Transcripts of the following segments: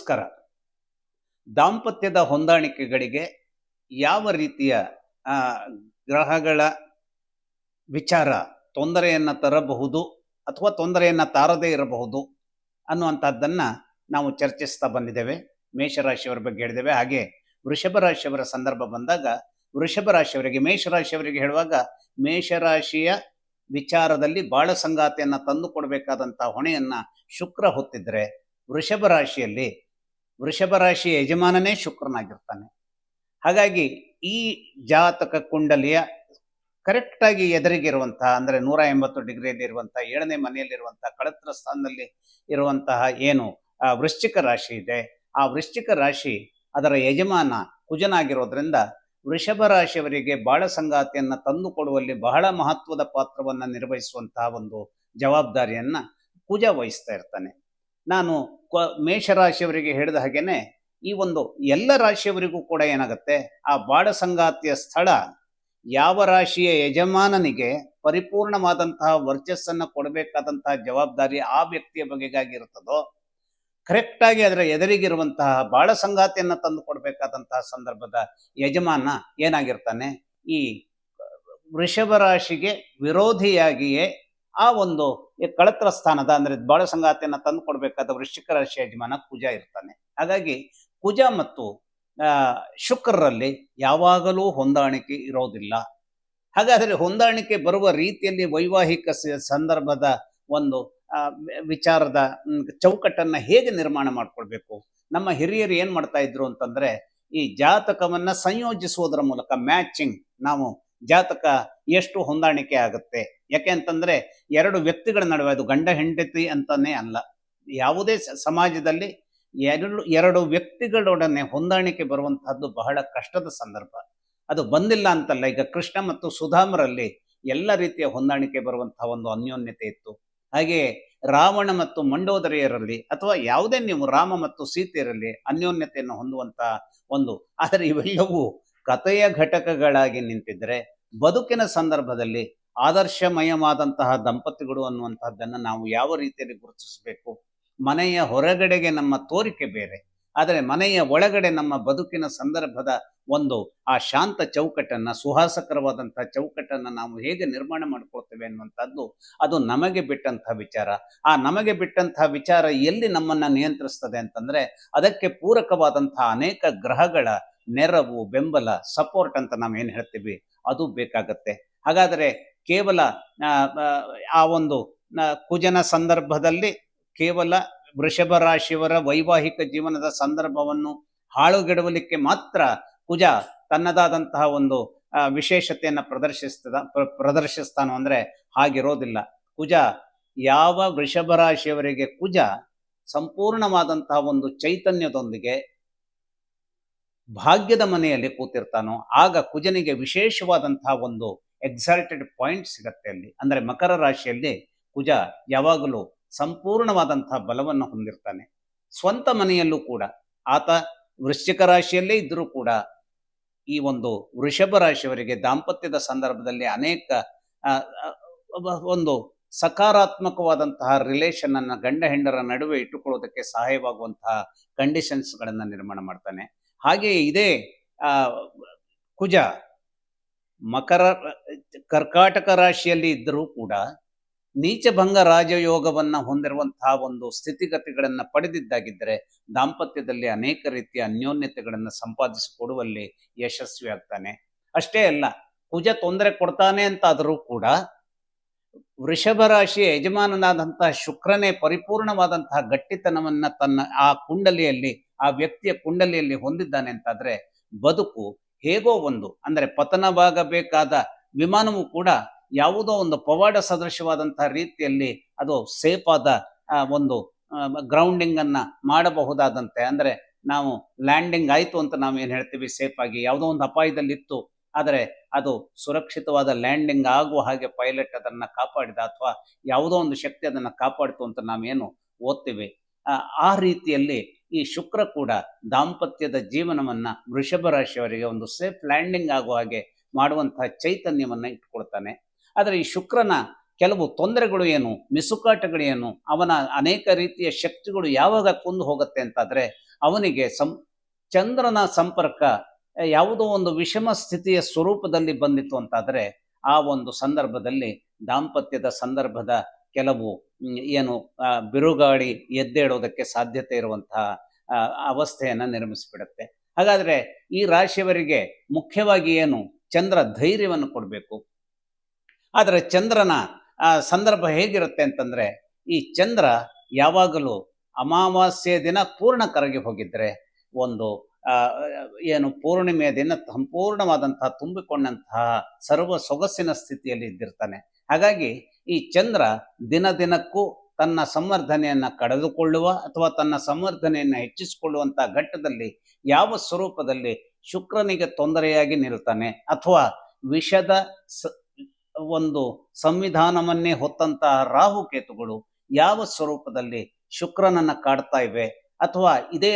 ನಮಸ್ಕಾರ. ದಾಂಪತ್ಯದ ಹೊಂದಾಣಿಕೆಗಳಿಗೆ ಯಾವ ರೀತಿಯ ಆ, ಗ್ರಹಗಳ ವಿಚಾರ ತೊಂದರೆಯನ್ನು ತರಬಹುದು ಅಥವಾ ತೊಂದರೆಯನ್ನು ತಾರದೇ ಇರಬಹುದು ಅನ್ನುವಂಥದ್ದನ್ನು ನಾವು ಚರ್ಚಿಸ್ತಾ ಬಂದಿದ್ದೇವೆ. ಮೇಷರಾಶಿಯವರ ಬಗ್ಗೆ ಹೇಳಿದ್ದೇವೆ. ಹಾಗೆ ವೃಷಭ ರಾಶಿಯವರ ಸಂದರ್ಭ ಬಂದಾಗ ವೃಷಭ ರಾಶಿಯವರಿಗೆ, ಮೇಷರಾಶಿಯವರಿಗೆ ಹೇಳುವಾಗ ಮೇಷರಾಶಿಯ ವಿಚಾರದಲ್ಲಿ ಬಾಳ ಸಂಗಾತಿಯನ್ನು ತಂದು ಕೊಡಬೇಕಾದಂಥ ಹೊಣೆಯನ್ನು ಶುಕ್ರ ಹೊತ್ತಿದ್ರೆ, ವೃಷಭ ರಾಶಿಯ ಯಜಮಾನನೇ ಶುಕ್ರನಾಗಿರ್ತಾನೆ. ಹಾಗಾಗಿ ಈ ಜಾತಕ ಕುಂಡಲಿಯ ಕರೆಕ್ಟಾಗಿ ಎದುರಿಗಿರುವಂತಹ, ಅಂದರೆ 180 ಡಿಗ್ರಿಯಲ್ಲಿ ಇರುವಂತಹ 7ನೇ ಮನೆಯಲ್ಲಿರುವಂತಹ ಕಳತ್ರ ಸ್ಥಾನದಲ್ಲಿ ಇರುವಂತಹ ಏನು ವೃಶ್ಚಿಕ ರಾಶಿ ಇದೆ, ಆ ವೃಶ್ಚಿಕ ರಾಶಿ ಅದರ ಯಜಮಾನ ಕುಜನಾಗಿರೋದ್ರಿಂದ ವೃಷಭ ರಾಶಿಯವರಿಗೆ ಬಾಳ ಸಂಗಾತಿಯನ್ನು ತಂದು ಕೊಡುವಲ್ಲಿ ಬಹಳ ಮಹತ್ವದ ಪಾತ್ರವನ್ನು ನಿರ್ವಹಿಸುವಂತಹ ಒಂದು ಜವಾಬ್ದಾರಿಯನ್ನು ಕುಜ ವಹಿಸ್ತಾ ಇರ್ತಾನೆ. ನಾನು ಮೇಷರಾಶಿಯವರಿಗೆ ಹೇಳಿದ ಹಾಗೇನೆ ಈ ಒಂದು ಎಲ್ಲ ರಾಶಿಯವರಿಗೂ ಕೂಡ ಏನಾಗುತ್ತೆ, ಆ ಬಾಳ ಸಂಗಾತಿಯ ಸ್ಥಳ ಯಾವ ರಾಶಿಯ ಯಜಮಾನನಿಗೆ ಪರಿಪೂರ್ಣವಾದಂತಹ ವರ್ಚಸ್ಸನ್ನು ಕೊಡಬೇಕಾದಂತಹ ಜವಾಬ್ದಾರಿ ಆ ವ್ಯಕ್ತಿಯ ಬಗೆಗಾಗಿರುತ್ತದೋ, ಕರೆಕ್ಟಾಗಿ ಅದರ ಎದುರಿಗಿರುವಂತಹ ಬಾಳ ಸಂಗಾತಿಯನ್ನು ತಂದು ಕೊಡಬೇಕಾದಂತಹ ಸಂದರ್ಭದ ಯಜಮಾನ ಏನಾಗಿರ್ತಾನೆ, ಈ ವೃಷಭ ರಾಶಿಗೆ ವಿರೋಧಿಯಾಗಿಯೇ ಆ ಒಂದು ಕಳತ್ರ ಸ್ಥಾನದ, ಅಂದರೆ ಬಾಳ ಸಂಗಾತಿಯನ್ನು ತಂದು ಕೊಡಬೇಕಾದ ವೃಶ್ಚಿಕ ರಾಶಿ ಯಜಮಾನ ಕುಜ ಇರ್ತಾನೆ. ಹಾಗಾಗಿ ಕುಜ ಮತ್ತು ಶುಕ್ರರಲ್ಲಿ ಯಾವಾಗಲೂ ಹೊಂದಾಣಿಕೆ ಇರೋದಿಲ್ಲ. ಹಾಗಾದರೆ ಹೊಂದಾಣಿಕೆ ಬರುವ ರೀತಿಯಲ್ಲಿ ವೈವಾಹಿಕ ಸಂದರ್ಭದ ಒಂದು ವಿಚಾರದ ಚೌಕಟ್ಟನ್ನು ಹೇಗೆ ನಿರ್ಮಾಣ ಮಾಡ್ಕೊಳ್ಬೇಕು? ನಮ್ಮ ಹಿರಿಯರು ಏನು ಮಾಡ್ತಾ ಇದ್ರು ಅಂತಂದ್ರೆ, ಈ ಜಾತಕವನ್ನ ಸಂಯೋಜಿಸುವುದರ ಮೂಲಕ ಮ್ಯಾಚಿಂಗ್, ನಾವು ಜಾತಕ ಎಷ್ಟು ಹೊಂದಾಣಿಕೆ ಆಗುತ್ತೆ, ಯಾಕೆ ಅಂತಂದ್ರೆ ಎರಡು ವ್ಯಕ್ತಿಗಳ ನಡುವೆ, ಅದು ಗಂಡ ಹೆಂಡತಿ ಅಂತಾನೆ ಅಲ್ಲ, ಯಾವುದೇ ಸಮಾಜದಲ್ಲಿ ಎರಡು ವ್ಯಕ್ತಿಗಳೊಡನೆ ಹೊಂದಾಣಿಕೆ ಬರುವಂತಹದ್ದು ಬಹಳ ಕಷ್ಟದ ಸಂದರ್ಭ. ಅದು ಬಂದಿಲ್ಲ ಅಂತಲ್ಲ, ಈಗ ಕೃಷ್ಣ ಮತ್ತು ಸುಧಾಮರಲ್ಲಿ ಎಲ್ಲ ರೀತಿಯ ಹೊಂದಾಣಿಕೆ ಬರುವಂತಹ ಒಂದು ಅನ್ಯೋನ್ಯತೆ ಇತ್ತು. ಹಾಗೆಯೇ ರಾವಣ ಮತ್ತು ಮಂಡೋದರಿಯರಲ್ಲಿ, ಅಥವಾ ಯಾವುದೇ ನೀವು ರಾಮ ಮತ್ತು ಸೀತೆಯರಲ್ಲಿ ಅನ್ಯೋನ್ಯತೆಯನ್ನು ಹೊಂದುವಂತಹ ಒಂದು, ಆದರೆ ಇವೆಲ್ಲವೂ ಕಥೆಯ ಘಟಕಗಳಾಗಿ ನಿಂತಿದ್ರೆ ಬದುಕಿನ ಸಂದರ್ಭದಲ್ಲಿ ಆದರ್ಶಮಯವಾದಂತಹ ದಂಪತಿಗಳು ಅನ್ನುವಂತಹದ್ದನ್ನು ನಾವು ಯಾವ ರೀತಿಯಲ್ಲಿ ಗುರುತಿಸಬೇಕು? ಮನೆಯ ಹೊರಗಡೆಗೆ ನಮ್ಮ ತೋರಿಕೆ ಬೇರೆ, ಆದರೆ ಮನೆಯ ಒಳಗಡೆ ನಮ್ಮ ಬದುಕಿನ ಸಂದರ್ಭದ ಒಂದು ಆ ಶಾಂತ ಚೌಕಟ್ಟನ್ನು, ಸುಹಾಸಕರವಾದಂತಹ ಚೌಕಟ್ಟನ್ನು ನಾವು ಹೇಗೆ ನಿರ್ಮಾಣ ಮಾಡ್ಕೊಳ್ತೇವೆ ಅನ್ನುವಂಥದ್ದು ಅದು ನಮಗೆ ಬಿಟ್ಟಂತಹ ವಿಚಾರ. ಆ ನಮಗೆ ಬಿಟ್ಟಂತಹ ವಿಚಾರ ಎಲ್ಲಿ ನಮ್ಮನ್ನು ನಿಯಂತ್ರಿಸ್ತದೆ ಅಂತಂದ್ರೆ, ಅದಕ್ಕೆ ಪೂರಕವಾದಂತಹ ಅನೇಕ ಗ್ರಹಗಳ ನೆರವು, ಬೆಂಬಲ, ಸಪೋರ್ಟ್ ಅಂತ ನಾವು ಏನು ಹೇಳ್ತೀವಿ, ಅದು ಬೇಕಾಗತ್ತೆ. ಹಾಗಾದರೆ ಕೇವಲ ಆ ಒಂದು ಕುಜನ ಸಂದರ್ಭದಲ್ಲಿ ಕೇವಲ ವೃಷಭ ರಾಶಿಯವರ ವೈವಾಹಿಕ ಜೀವನದ ಸಂದರ್ಭವನ್ನು ಹಾಳುಗೆಡವಲಿಕ್ಕೆ ಮಾತ್ರ ಕುಜ ತನ್ನದಾದಂತಹ ಒಂದು ವಿಶೇಷತೆಯನ್ನು ಪ್ರದರ್ಶಿಸ್ತಾನೋ ಅಂದ್ರೆ ಹಾಗಿರೋದಿಲ್ಲ. ಕುಜ ಯಾವ ವೃಷಭ ರಾಶಿಯವರಿಗೆ ಕುಜ ಸಂಪೂರ್ಣವಾದಂತಹ ಒಂದು ಚೈತನ್ಯದೊಂದಿಗೆ ಭಾಗ್ಯದ ಮನೆಯಲ್ಲಿ ಕೂತಿರ್ತಾನೋ, ಆಗ ಕುಜನಿಗೆ ವಿಶೇಷವಾದಂತಹ ಒಂದು ಎಕ್ಸಾಲ್ಟೆಡ್ ಪಾಯಿಂಟ್ ಸಿಗತ್ತೆ ಅಲ್ಲಿ. ಅಂದರೆ ಮಕರ ರಾಶಿಯಲ್ಲಿ ಕುಜ ಯಾವಾಗಲೂ ಸಂಪೂರ್ಣವಾದಂತಹ ಬಲವನ್ನು ಹೊಂದಿರ್ತಾನೆ. ಸ್ವಂತ ಮನೆಯಲ್ಲೂ ಕೂಡ ಆತ ವೃಶ್ಚಿಕ ರಾಶಿಯಲ್ಲೇ ಇದ್ದರೂ ಕೂಡ ಈ ಒಂದು ವೃಷಭ ರಾಶಿಯವರಿಗೆ ದಾಂಪತ್ಯದ ಸಂದರ್ಭದಲ್ಲಿ ಅನೇಕ ಒಂದು ಸಕಾರಾತ್ಮಕವಾದಂತಹ ರಿಲೇಷನ್ ಅನ್ನ ಗಂಡ ಹೆಂಡರ ನಡುವೆ ಇಟ್ಟುಕೊಳ್ಳೋದಕ್ಕೆ ಸಹಾಯವಾಗುವಂತಹ ಕಂಡೀಷನ್ಸ್ಗಳನ್ನು ನಿರ್ಮಾಣ ಮಾಡ್ತಾನೆ. ಹಾಗೆಯೇ ಇದೇ ಕುಜ ಕರ್ಕಾಟಕ ರಾಶಿಯಲ್ಲಿ ಇದ್ದರೂ ಕೂಡ ನೀಚಭಂಗ ರಾಜಯೋಗವನ್ನು ಹೊಂದಿರುವಂತಹ ಒಂದು ಸ್ಥಿತಿಗತಿಗಳನ್ನು ಪಡೆದಿದ್ದಾಗಿದ್ದರೆ ದಾಂಪತ್ಯದಲ್ಲಿ ಅನೇಕ ರೀತಿಯ ಅನ್ಯೋನ್ಯತೆಗಳನ್ನು ಸಂಪಾದಿಸಿಕೊಡುವಲ್ಲಿ ಯಶಸ್ವಿ ಆಗ್ತಾನೆ. ಅಷ್ಟೇ ಅಲ್ಲ, ಕುಜ ತೊಂದರೆ ಕೊಡ್ತಾನೆ ಅಂತಾದರೂ ಕೂಡ ವೃಷಭ ರಾಶಿಯ ಯಜಮಾನನಾದಂತಹ ಶುಕ್ರನೇ ಪರಿಪೂರ್ಣವಾದಂತಹ ಗಟ್ಟಿತನವನ್ನ ತನ್ನ ಆ ಕುಂಡಲಿಯಲ್ಲಿ, ಆ ವ್ಯಕ್ತಿಯ ಕುಂಡಲಿಯಲ್ಲಿ ಹೊಂದಿದ್ದಾನೆ ಅಂತಾದ್ರೆ ಬದುಕು ಹೇಗೋ ಒಂದು, ಅಂದರೆ ಪತನವಾಗಬೇಕಾದ ವಿಮಾನವು ಕೂಡ ಯಾವುದೋ ಒಂದು ಪವಾಡ ಸದೃಶವಾದಂತಹ ರೀತಿಯಲ್ಲಿ ಅದು ಸೇಫ್ ಆದ ಒಂದು ಗ್ರೌಂಡಿಂಗ್ ಅನ್ನ ಮಾಡಬಹುದಾದಂತೆ, ಅಂದ್ರೆ ನಾವು ಲ್ಯಾಂಡಿಂಗ್ ಆಯ್ತು ಅಂತ ನಾವು ಏನು ಹೇಳ್ತೀವಿ, ಸೇಫ್ ಆಗಿ, ಯಾವುದೋ ಒಂದು ಅಪಾಯದಲ್ಲಿತ್ತು ಆದರೆ ಅದು ಸುರಕ್ಷಿತವಾದ ಲ್ಯಾಂಡಿಂಗ್ ಆಗುವ ಹಾಗೆ ಪೈಲಟ್ ಅದನ್ನ ಕಾಪಾಡಿದ, ಅಥವಾ ಯಾವುದೋ ಒಂದು ಶಕ್ತಿ ಅದನ್ನ ಕಾಪಾಡಿತು ಅಂತ ನಾವೇನು ಓದ್ತೀವಿ. ಆ ರೀತಿಯಲ್ಲಿ ಈ ಶುಕ್ರ ಕೂಡ ದಾಂಪತ್ಯದ ಜೀವನವನ್ನ ವೃಷಭ ರಾಶಿಯವರಿಗೆ ಒಂದು ಸೇಫ್ ಲ್ಯಾಂಡಿಂಗ್ ಆಗುವ ಹಾಗೆ ಮಾಡುವಂತಹ ಚೈತನ್ಯವನ್ನ ಇಟ್ಕೊಳ್ತಾನೆ. ಆದರೆ ಈ ಶುಕ್ರನ ಕೆಲವು ತೊಂದರೆಗಳು ಏನು, ಮಿಸುಕಾಟಗಳು ಏನು, ಅವನ ಅನೇಕ ರೀತಿಯ ಶಕ್ತಿಗಳು ಯಾವಾಗ ಕುಂದು ಹೋಗುತ್ತೆ ಅಂತಾದ್ರೆ ಅವನಿಗೆ ಚಂದ್ರನ ಸಂಪರ್ಕ ಯಾವುದೋ ಒಂದು ವಿಷಮ ಸ್ಥಿತಿಯ ಸ್ವರೂಪದಲ್ಲಿ ಬಂದಿತ್ತು ಅಂತಾದರೆ ಆ ಒಂದು ಸಂದರ್ಭದಲ್ಲಿ ದಾಂಪತ್ಯದ ಸಂದರ್ಭದ ಕೆಲವು ಏನು ಬಿರುಗಾಳಿ ಎದ್ದೇಳೋದಕ್ಕೆ ಸಾಧ್ಯತೆ ಇರುವಂತಹ ಅವಸ್ಥೆಯನ್ನು ನಿರ್ಮಿಸಿಬಿಡುತ್ತೆ. ಹಾಗಾದರೆ ಈ ರಾಶಿಯವರಿಗೆ ಮುಖ್ಯವಾಗಿ ಏನು, ಚಂದ್ರ ಧೈರ್ಯವನ್ನು ಕೊಡಬೇಕು. ಆದರೆ ಚಂದ್ರನ ಸಂದರ್ಭ ಹೇಗಿರುತ್ತೆ ಅಂತಂದರೆ, ಈ ಚಂದ್ರ ಯಾವಾಗಲೂ ಅಮಾವಾಸ್ಯೆ ದಿನ ಪೂರ್ಣ ಕರಗಿ ಹೋಗಿದ್ರೆ ಒಂದು ಏನು ಪೂರ್ಣಿಮೆಯ ದಿನ ಸಂಪೂರ್ಣವಾದಂತಹ ತುಂಬಿಕೊಂಡಂತಹ ಸರ್ವ ಸೊಗಸಿನ ಸ್ಥಿತಿಯಲ್ಲಿ ಇದ್ದಿರ್ತಾನೆ. ಹಾಗಾಗಿ ಈ ಚಂದ್ರ ದಿನ ದಿನಕ್ಕೂ ತನ್ನ ಸಂವರ್ಧನೆಯನ್ನು ಕಳೆದುಕೊಳ್ಳುವ ಅಥವಾ ತನ್ನ ಸಂವರ್ಧನೆಯನ್ನು ಹೆಚ್ಚಿಸಿಕೊಳ್ಳುವಂತಹ ಘಟ್ಟದಲ್ಲಿ ಯಾವ ಸ್ವರೂಪದಲ್ಲಿ ಶುಕ್ರನಿಗೆ ತೊಂದರೆಯಾಗಿ ನಿಲ್ತಾನೆ, ಅಥವಾ ವಿಷದ ಒಂದು ಸಂವಿಧಾನವನ್ನೇ ಹೊತ್ತಂತಹ ರಾಹುಕೇತುಗಳು ಯಾವ ಸ್ವರೂಪದಲ್ಲಿ ಶುಕ್ರನನ್ನ ಕಾಡ್ತಾ ಇವೆ, ಅಥವಾ ಇದೇ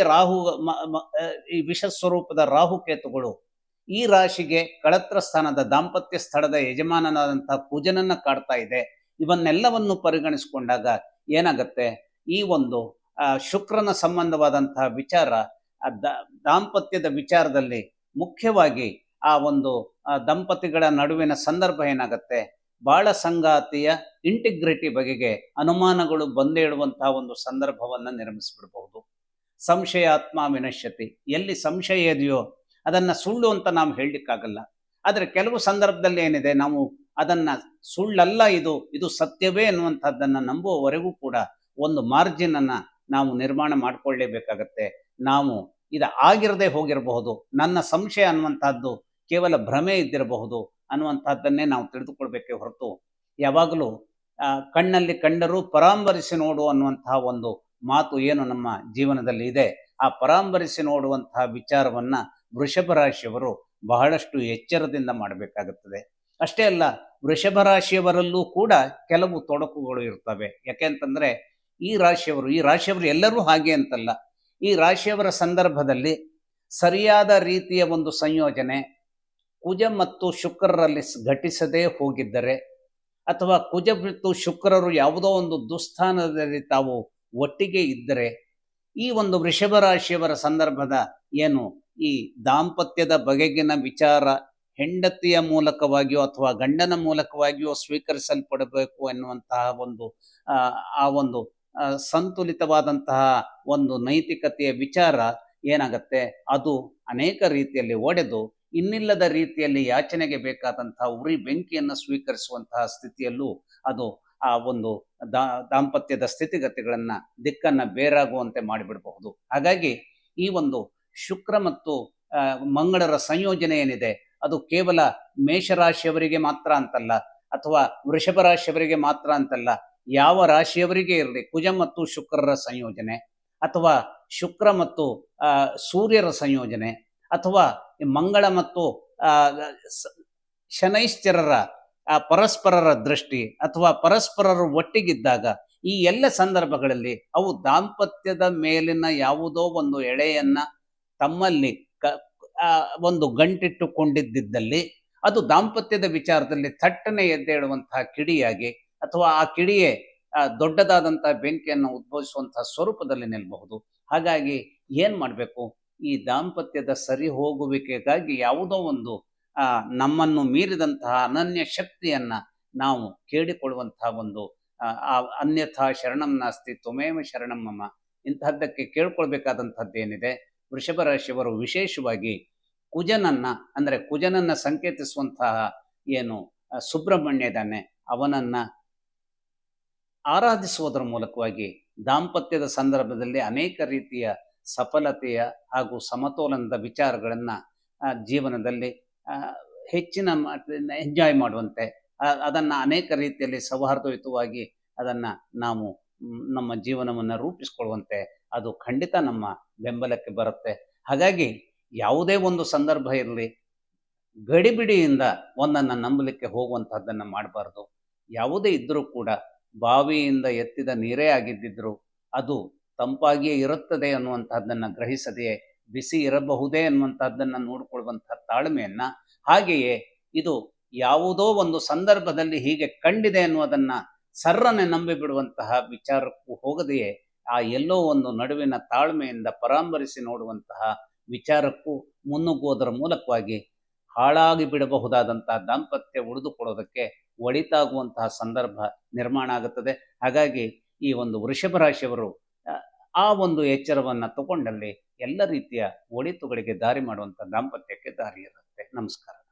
ಈ ವಿಷ ಸ್ವರೂಪದ ರಾಹುಕೇತುಗಳು ಈ ರಾಶಿಗೆ ಕಳತ್ರ ಸ್ಥಾನದ ದಾಂಪತ್ಯ ಸ್ಥಳದ ಯಜಮಾನನಾದಂತಹ ಕುಜನನ್ನ ಕಾಡ್ತಾ ಇದೆ, ಇವನ್ನೆಲ್ಲವನ್ನು ಪರಿಗಣಿಸಿಕೊಂಡಾಗ ಏನಾಗತ್ತೆ, ಈ ಒಂದು ಶುಕ್ರನ ಸಂಬಂಧವಾದಂತಹ ವಿಚಾರ ದಾಂಪತ್ಯದ ವಿಚಾರದಲ್ಲಿ ಮುಖ್ಯವಾಗಿ ಆ ಒಂದು ದಂಪತಿಗಳ ನಡುವಿನ ಸಂದರ್ಭ ಏನಾಗತ್ತೆ, ಬಾಳ ಸಂಗಾತಿಯ ಇಂಟಿಗ್ರಿಟಿ ಬಗೆಗೆ ಅನುಮಾನಗಳು ಬಂದೇಳುವಂತಹ ಒಂದು ಸಂದರ್ಭವನ್ನು ನಿರ್ಮಿಸಿಬಿಡಬಹುದು. ಸಂಶಯಾತ್ಮ ವಿನಶ್ಯತಿ, ಎಲ್ಲಿ ಸಂಶಯ ಇದೆಯೋ ಅದನ್ನು ಸುಳ್ಳು ಅಂತ ನಾವು ಹೇಳಲಿಕ್ಕಾಗಲ್ಲ. ಆದರೆ ಕೆಲವು ಸಂದರ್ಭದಲ್ಲಿ ಏನಿದೆ, ನಾವು ಅದನ್ನು ಸುಳ್ಳಲ್ಲ, ಇದು ಸತ್ಯವೇ ಅನ್ನುವಂಥದ್ದನ್ನು ನಂಬುವವರೆಗೂ ಕೂಡ ಒಂದು ಮಾರ್ಜಿನನ್ನು ನಾವು ನಿರ್ಮಾಣ ಮಾಡಿಕೊಳ್ಳೇಬೇಕಾಗತ್ತೆ. ನಾವು ಇದು ಆಗಿರದೆ ಹೋಗಿರಬಹುದು, ನನ್ನ ಸಂಶಯ ಅನ್ನುವಂಥದ್ದು ಕೇವಲ ಭ್ರಮೆ ಇದ್ದಿರಬಹುದು ಅನ್ನುವಂಥದ್ದನ್ನೇ ನಾವು ತಿಳಿದುಕೊಳ್ಬೇಕೇ ಹೊರತು, ಯಾವಾಗಲೂ ಕಣ್ಣಲ್ಲಿ ಕಂಡರೂ ಪರಾಂಬರಿಸಿ ನೋಡು ಅನ್ನುವಂತಹ ಒಂದು ಮಾತು ಏನು ನಮ್ಮ ಜೀವನದಲ್ಲಿ ಇದೆ, ಆ ಪರಾಂಬರಿಸಿ ನೋಡುವಂತಹ ವಿಚಾರವನ್ನ ವೃಷಭ ರಾಶಿಯವರು ಬಹಳಷ್ಟು ಎಚ್ಚರದಿಂದ ಮಾಡಬೇಕಾಗುತ್ತದೆ. ಅಷ್ಟೇ ಅಲ್ಲ, ವೃಷಭ ರಾಶಿಯವರಲ್ಲೂ ಕೂಡ ಕೆಲವು ತೊಡಕುಗಳು ಇರ್ತವೆ. ಯಾಕೆಂತಂದ್ರೆ ಈ ರಾಶಿಯವರು ಎಲ್ಲರೂ ಹಾಗೆ ಅಂತಲ್ಲ, ಈ ರಾಶಿಯವರ ಸಂದರ್ಭದಲ್ಲಿ ಸರಿಯಾದ ರೀತಿಯ ಒಂದು ಸಂಯೋಜನೆ ಕುಜ ಮತ್ತು ಶುಕ್ರರಲ್ಲಿ ಘಟಿಸದೇ ಹೋಗಿದ್ದರೆ, ಅಥವಾ ಕುಜ ಮತ್ತು ಶುಕ್ರರು ಯಾವುದೋ ಒಂದು ದುಸ್ಥಾನದಲ್ಲಿ ತಾವು ಒಟ್ಟಿಗೆ ಇದ್ದರೆ, ಈ ಒಂದು ವೃಷಭ ರಾಶಿಯವರ ಸಂದರ್ಭದ ಏನು ಈ ದಾಂಪತ್ಯದ ಬಗೆಗಿನ ವಿಚಾರ ಹೆಂಡತಿಯ ಮೂಲಕವಾಗಿಯೋ ಅಥವಾ ಗಂಡನ ಮೂಲಕವಾಗಿಯೋ ಸ್ವೀಕರಿಸಲ್ಪಡಬೇಕು ಎನ್ನುವಂತಹ ಒಂದು ಸಂತುಲಿತವಾದಂತಹ ಒಂದು ನೈತಿಕತೆಯ ವಿಚಾರ ಏನಾಗತ್ತೆ, ಅದು ಅನೇಕ ರೀತಿಯಲ್ಲಿ ಒಡೆದು ಇನ್ನಿಲ್ಲದ ರೀತಿಯಲ್ಲಿ ಯಾಚನೆಗೆ ಬೇಕಾದಂತಹ ಉರಿ ಬೆಂಕಿಯನ್ನು ಸ್ವೀಕರಿಸುವಂತಹ ಸ್ಥಿತಿಯಲ್ಲೂ ಅದು ಆ ಒಂದು ದಾಂಪತ್ಯದ ಸ್ಥಿತಿಗತಿಗಳನ್ನ ದಿಕ್ಕನ್ನ ಬೇರಾಗುವಂತೆ ಮಾಡಿಬಿಡಬಹುದು. ಹಾಗಾಗಿ ಈ ಒಂದು ಶುಕ್ರ ಮತ್ತು ಮಂಗಳರ ಸಂಯೋಜನೆ ಏನಿದೆ, ಅದು ಕೇವಲ ಮೇಷರಾಶಿಯವರಿಗೆ ಮಾತ್ರ ಅಂತಲ್ಲ, ಅಥವಾ ವೃಷಭ ರಾಶಿಯವರಿಗೆ ಮಾತ್ರ ಅಂತಲ್ಲ, ಯಾವ ರಾಶಿಯವರಿಗೆ ಇರಲಿ, ಕುಜ ಮತ್ತು ಶುಕ್ರರ ಸಂಯೋಜನೆ, ಅಥವಾ ಶುಕ್ರ ಮತ್ತು ಸೂರ್ಯರ ಸಂಯೋಜನೆ, ಅಥವಾ ಮಂಗಳ ಮತ್ತು ಶನೈಶ್ಚರರ ಪರಸ್ಪರರ ದೃಷ್ಟಿ, ಅಥವಾ ಪರಸ್ಪರರು ಒಟ್ಟಿಗಿದ್ದಾಗ, ಈ ಎಲ್ಲ ಸಂದರ್ಭಗಳಲ್ಲಿ ಅವು ದಾಂಪತ್ಯದ ಮೇಲಿನ ಯಾವುದೋ ಒಂದು ಎಳೆಯನ್ನ ತಮ್ಮಲ್ಲಿ ಒಂದು ಗಂಟಿಟ್ಟುಕೊಂಡಿದ್ದಲ್ಲಿ ಅದು ದಾಂಪತ್ಯದ ವಿಚಾರದಲ್ಲಿ ಥಟ್ಟನೆ ಎದ್ದೇಳುವಂತಹ ಕಿಡಿಯಾಗಿ, ಅಥವಾ ಆ ಕಿಡಿಯೇ ದೊಡ್ಡದಾದಂತಹ ಬೆಂಕಿಯನ್ನು ಉದ್ಭವಿಸುವಂತಹ ಸ್ವರೂಪದಲ್ಲಿ ನಿಲ್ಲಬಹುದು. ಹಾಗಾಗಿ ಏನ್ ಮಾಡಬೇಕು, ಈ ದಾಂಪತ್ಯದ ಸರಿ ಹೋಗುವಿಕೆಗಾಗಿ ಯಾವುದೋ ಒಂದು ನಮ್ಮನ್ನು ಮೀರಿದಂತಹ ಅನನ್ಯ ಶಕ್ತಿಯನ್ನ ನಾವು ಕೇಳಿಕೊಳ್ಳುವಂತಹ ಒಂದು ಅನ್ಯಥಾ ಶರಣಂ ನಾಸ್ತಿ ತ್ವಮೇವ ಶರಣಂ ಮಮ, ಇಂತಹದ್ದಕ್ಕೆ ಕೇಳ್ಕೊಳ್ಬೇಕಾದಂಥದ್ದೇನಿದೆ, ವೃಷಭ ರಾಶಿಯವರು ವಿಶೇಷವಾಗಿ ಕುಜನನ್ನ ಸಂಕೇತಿಸುವಂತಹ ಏನು ಸುಬ್ರಹ್ಮಣ್ಯ ಇದ್ದಾನೆ, ಅವನನ್ನ ಆರಾಧಿಸುವುದರ ಮೂಲಕವಾಗಿ ದಾಂಪತ್ಯದ ಸಂದರ್ಭದಲ್ಲಿ ಅನೇಕ ರೀತಿಯ ಸಫಲತೆಯ ಹಾಗೂ ಸಮತೋಲನದ ವಿಚಾರಗಳನ್ನ ಜೀವನದಲ್ಲಿ ಹೆಚ್ಚಿನ ಎಂಜಾಯ್ ಮಾಡುವಂತೆ, ಅದನ್ನ ಅನೇಕ ರೀತಿಯಲ್ಲಿ ಸೌಹಾರ್ದಯುತವಾಗಿ ಅದನ್ನ ನಾವು ನಮ್ಮ ಜೀವನವನ್ನು ರೂಪಿಸ್ಕೊಳ್ಳುವಂತೆ ಅದು ಖಂಡಿತ ನಮ್ಮ ಬೆಂಬಲಕ್ಕೆ ಬರುತ್ತೆ. ಹಾಗಾಗಿ ಯಾವುದೇ ಒಂದು ಸಂದರ್ಭ ಇರಲಿ, ಗಡಿಬಿಡಿಯಿಂದ ಒಂದನ್ನು ನಂಬಲಿಕ್ಕೆ ಹೋಗುವಂತಹದ್ದನ್ನು ಮಾಡಬಾರ್ದು. ಯಾವುದೇ ಇದ್ದರೂ ಕೂಡ ಬಾವಿಯಿಂದ ಎತ್ತಿದ ನೀರೇ ಆಗಿದ್ದಿದ್ರು ಅದು ತಂಪಾಗಿಯೇ ಇರುತ್ತದೆ ಅನ್ನುವಂಥದ್ದನ್ನು ಗ್ರಹಿಸದೆಯೇ ಬಿಸಿ ಇರಬಹುದೇ ಅನ್ನುವಂಥದ್ದನ್ನು ನೋಡಿಕೊಳ್ಳುವಂತಹ ತಾಳ್ಮೆಯನ್ನ, ಹಾಗೆಯೇ ಇದು ಯಾವುದೋ ಒಂದು ಸಂದರ್ಭದಲ್ಲಿ ಹೀಗೆ ಕಂಡಿದೆ ಅನ್ನುವುದನ್ನ ಸರ್ರನೆ ನಂಬಿಬಿಡುವಂತಹ ವಿಚಾರಕ್ಕೂ ಹೋಗದೆಯೇ ಆ ಎಲ್ಲೋ ಒಂದು ನಡುವಿನ ತಾಳ್ಮೆಯಿಂದ ಪರಾಮರಿಸಿ ನೋಡುವಂತಹ ವಿಚಾರಕ್ಕೂ ಮುನ್ನುಗ್ಗುವುದರ ಮೂಲಕವಾಗಿ ಹಾಳಾಗಿ ಬಿಡಬಹುದಾದಂತಹ ದಾಂಪತ್ಯ ಉಳಿದುಕೊಳ್ಳೋದಕ್ಕೆ ಒಳಿತಾಗುವಂತಹ ಸಂದರ್ಭ ನಿರ್ಮಾಣ ಆಗುತ್ತದೆ. ಹಾಗಾಗಿ ಈ ಒಂದು ವೃಷಭ ರಾಶಿಯವರು ಆ ಒಂದು ಎಚ್ಚರವನ್ನು ತಗೊಂಡಲ್ಲಿ ಎಲ್ಲ ರೀತಿಯ ಒಳಿತುಗಳಿಗೆ ದಾರಿ ಮಾಡುವಂಥ ದಾಂಪತ್ಯಕ್ಕೆ ದಾರಿ ಇರುತ್ತೆ. ನಮಸ್ಕಾರ.